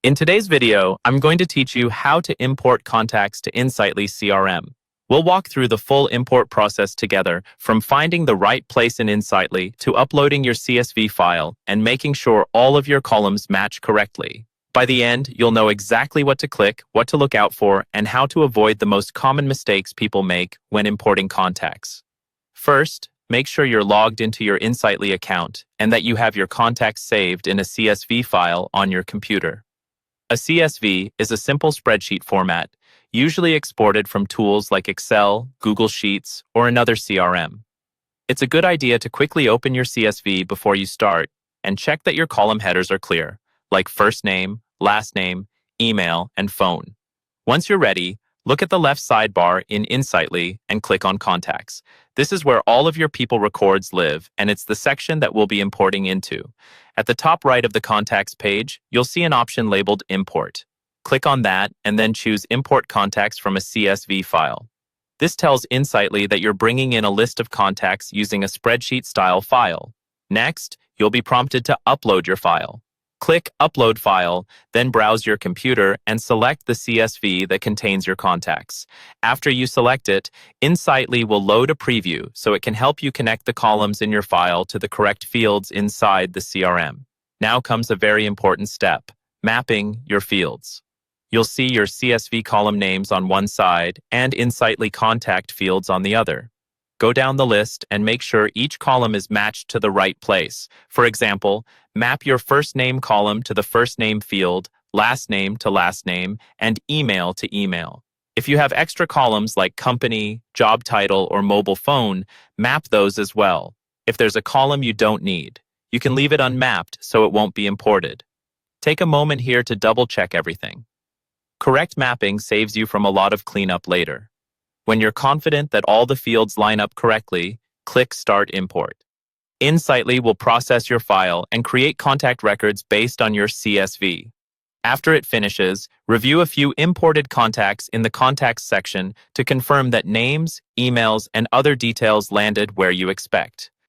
In today's video, I'm going to teach you how to import contacts to Insightly CRM. We'll walk through the full import process together, from finding the right place in Insightly to uploading your CSV file and making sure all of your columns match correctly. By the end, you'll know exactly what to click, what to look out for, and how to avoid the most common mistakes people make when importing contacts. First, make sure you're logged into your Insightly account and that you have your contacts saved in a CSV file on your computer. A CSV is a simple spreadsheet format, usually exported from tools like Excel, Google Sheets, or another CRM. It's a good idea to quickly open your CSV before you start and check that your column headers are clear, like first name, last name, email, and phone. Once you're ready, look at the left sidebar in Insightly and click on Contacts. This is where all of your people records live, and it's the section that we'll be importing into. At the top right of the Contacts page, you'll see an option labeled Import. Click on that and then choose Import Contacts from a CSV file. This tells Insightly that you're bringing in a list of contacts using a spreadsheet-style file. Next, you'll be prompted to upload your file. Click Upload File, then browse your computer and select the CSV that contains your contacts. After you select it, Insightly will load a preview so it can help you connect the columns in your file to the correct fields inside the CRM. Now comes a very important step: mapping your fields. You'll see your CSV column names on one side and Insightly contact fields on the other. Go down the list and make sure each column is matched to the right place. For example, map your first name column to the first name field, last name to last name, and email to email. If you have extra columns like company, job title, or mobile phone, map those as well. If there's a column you don't need, you can leave it unmapped so it won't be imported. Take a moment here to double-check everything. Correct mapping saves you from a lot of cleanup later. When you're confident that all the fields line up correctly, click Start Import. Insightly will process your file and create contact records based on your CSV. After it finishes, review a few imported contacts in the Contacts section to confirm that names, emails, and other details landed where you expect.